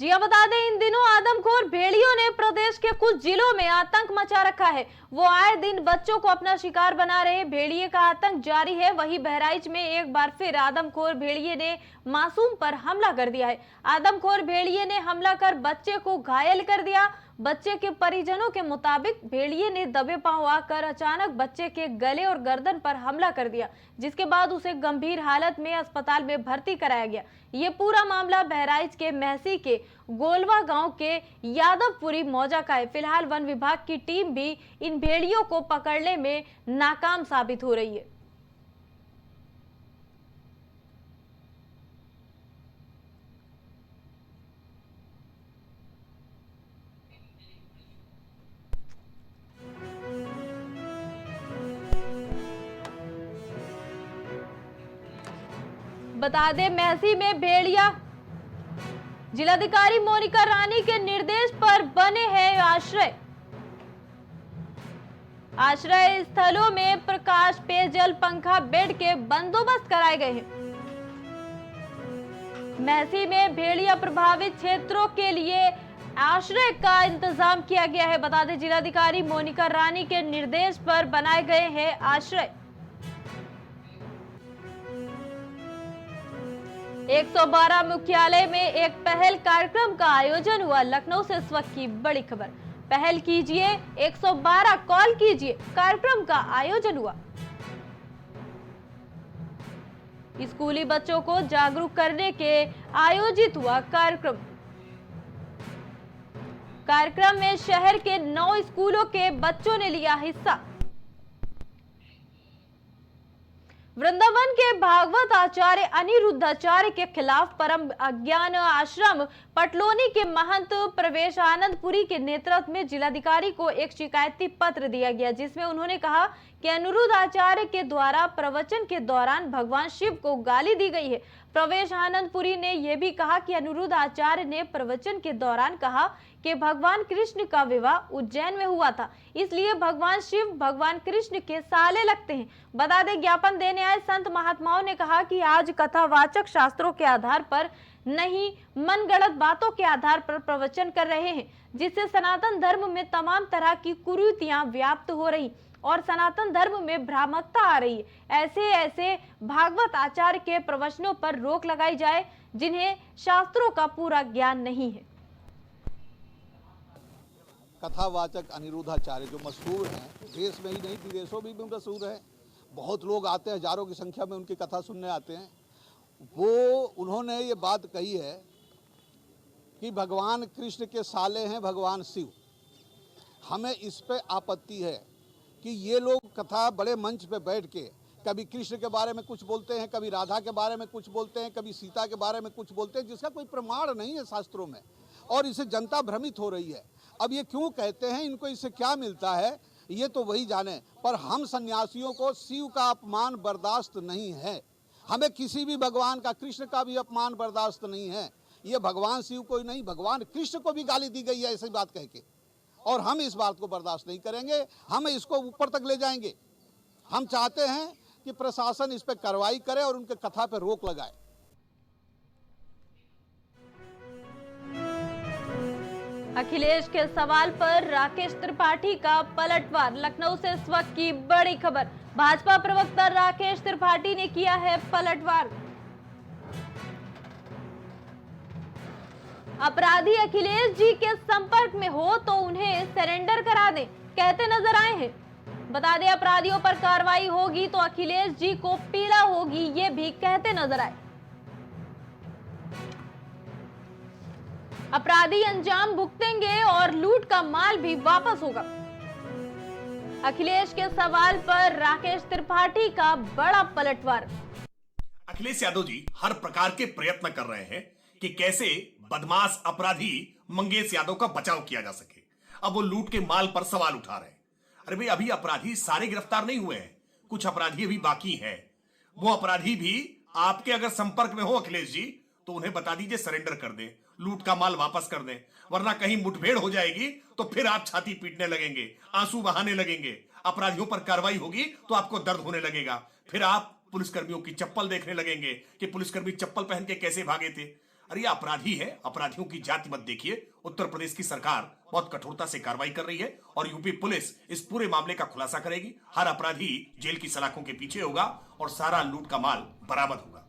जी हाँ, बता दें इन दिनों आदमखोर भेड़ियों ने प्रदेश के कुछ जिलों में आतंक मचा रखा है। वो आए दिन बच्चों को अपना शिकार बना रहे भेड़िए का आतंक जारी है। वहीं बहराइच में एक बार फिर आदमखोर भेड़िए ने मासूम पर हमला कर दिया है। आदमखोर भेड़िए ने हमला कर बच्चे को घायल कर दिया। बच्चे के परिजनों के मुताबिक भेड़िए ने दबे पांव आकर अचानक बच्चे के गले और गर्दन पर हमला कर दिया, जिसके बाद उसे गंभीर हालत में अस्पताल में भर्ती कराया गया। ये पूरा मामला बहराइच के महसी के गोलवा गांव के यादवपुरी मौजा का है। फिलहाल वन विभाग की टीम भी इन भेड़ियों को पकड़ने में नाकाम साबित हो रही है। बता दें महसी में भेड़िया जिलाधिकारी मोनिका रानी के निर्देश पर बने हैं आश्रय स्थलों में प्रकाश, पेयजल, पंखा, बेड के बंदोबस्त कराए गए हैं। महसी में भेड़िया प्रभावित क्षेत्रों के लिए आश्रय का इंतजाम किया गया है। बता दें जिलाधिकारी मोनिका रानी के निर्देश पर बनाए गए हैं आश्रय। 112 मुख्यालय में एक पहल कार्यक्रम का आयोजन हुआ। लखनऊ से इस वक्त की बड़ी खबर। पहल कीजिए, 112 कॉल कीजिए कार्यक्रम का आयोजन हुआ। स्कूली बच्चों को जागरूक करने के आयोजित हुआ कार्यक्रम में शहर के 9 स्कूलों के बच्चों ने लिया हिस्सा। वृंदावन के भागवत आचार्य अनिरुद्धाचार्य के खिलाफ परम अज्ञान आश्रम पटलोनी के महंत प्रवेश आनंदपुरी के नेतृत्व में जिलाधिकारी को एक शिकायती पत्र दिया गया, जिसमें उन्होंने कहा कि अनिरुद्ध आचार्य के द्वारा प्रवचन के दौरान भगवान शिव को गाली दी गई है। प्रवेश आनंदपुरी ने यह भी कहा कि अनिरुद्ध आचार्य ने प्रवचन के दौरान कहा कि भगवान कृष्ण का विवाह उज्जैन में हुआ था, इसलिए भगवान शिव भगवान कृष्ण के साले लगते हैं। बता दें ज्ञापन देने आए संत महात्माओं ने कहा कि आज कथावाचक शास्त्रों के आधार पर नहीं, मनगढ़ंत बातों के आधार पर प्रवचन कर रहे हैं, जिससे सनातन धर्म में तमाम तरह की कुरीतियां व्याप्त हो रही और सनातन धर्म में भ्रामकता आ रही है। ऐसे भागवत आचार्य के प्रवचनों पर रोक लगाई जाए जिन्हें शास्त्रों का पूरा ज्ञान नहीं है। कथावाचक अनिरुद्धाचार्य जो मशहूर हैं, देश में ही नहीं विदेशों में भी मशहूर हैं, बहुत लोग आते हैं, हजारों की संख्या में उनकी कथा सुनने आते हैं। उन्होंने ये बात कही है कि भगवान कृष्ण के साले हैं भगवान शिव। हमें इस पे आपत्ति है कि ये लोग कथा बड़े मंच पे बैठ के कभी कृष्ण के बारे में कुछ बोलते हैं, कभी राधा के बारे में कुछ बोलते हैं, कभी सीता के बारे में कुछ बोलते हैं, जिसका कोई प्रमाण नहीं है शास्त्रों में, और इससे जनता भ्रमित हो रही है। अब ये क्यों कहते हैं, इनको इससे क्या मिलता है, ये तो वही जाने। पर हम सन्यासियों को शिव का अपमान बर्दाश्त नहीं है। हमें किसी भी भगवान का, कृष्ण का भी अपमान बर्दाश्त नहीं है। ये भगवान शिव को ही नहीं, भगवान कृष्ण को भी गाली दी गई है ऐसी बात कह के, और हम इस बात को बर्दाश्त नहीं करेंगे। हम इसको ऊपर तक ले जाएंगे। हम चाहते हैं कि प्रशासन इस पर कार्रवाई करे और उनके कथा पर रोक लगाए। अखिलेश के सवाल पर राकेश त्रिपाठी का पलटवार। लखनऊ से इस वक्त की बड़ी खबर। भाजपा प्रवक्ता राकेश त्रिपाठी ने किया है पलटवार। अपराधी अखिलेश जी के संपर्क में हो तो उन्हें सरेंडर करा दें, कहते नजर आए हैं। बता दें अपराधियों पर कार्रवाई होगी तो अखिलेश जी को पीड़ा होगी, ये भी कहते नजर आए। अपराधी अंजाम भुगतेंगे और लूट का माल भी वापस होगा। अखिलेश के सवाल पर राकेश त्रिपाठी का बड़ा पलटवार। अखिलेश यादव जी हर प्रकार के प्रयत्न कर रहे हैं कि कैसे बदमाश अपराधी मंगेश यादव का बचाव किया जा सके। अब वो लूट के माल पर सवाल उठा रहे हैं। अरे भाई, अभी अपराधी सारे गिरफ्तार नहीं हुए हैं, कुछ अपराधी अभी बाकी हैं। वो अपराधी भी आपके अगर संपर्क में हो अखिलेश जी, तो उन्हें बता दीजिए सरेंडर कर दें, लूट का माल वापस कर दें, वरना कहीं मुठभेड़ हो जाएगी तो फिर आप छाती पीटने लगेंगे, आंसू बहाने लगेंगे। अपराधियों पर कार्रवाई होगी तो आपको दर्द होने लगेगा, फिर आप पुलिसकर्मियों की चप्पल देखने लगेंगे कि पुलिसकर्मी चप्पल पहन के कैसे भागे थे। अरे ये अपराधी है, अपराधियों की जाति मत देखिए। उत्तर प्रदेश की सरकार बहुत कठोरता से कार्रवाई कर रही है और यूपी पुलिस इस पूरे मामले का खुलासा करेगी। हर अपराधी जेल की सलाखों के पीछे होगा और सारा लूट का माल बरामद होगा।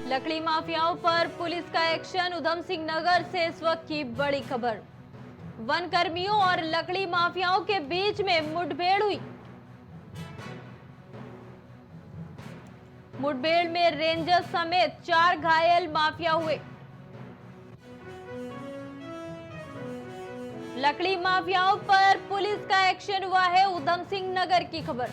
लकड़ी माफियाओं पर पुलिस का एक्शन, उधम सिंह नगर से इस वक्त की बड़ी खबर। वन कर्मियों और लकड़ी माफियाओं के बीच में मुठभेड़ हुई। मुठभेड़ में रेंजर समेत 4 घायल माफिया हुए। लकड़ी माफियाओं पर पुलिस का एक्शन हुआ है, उधम सिंह नगर की खबर।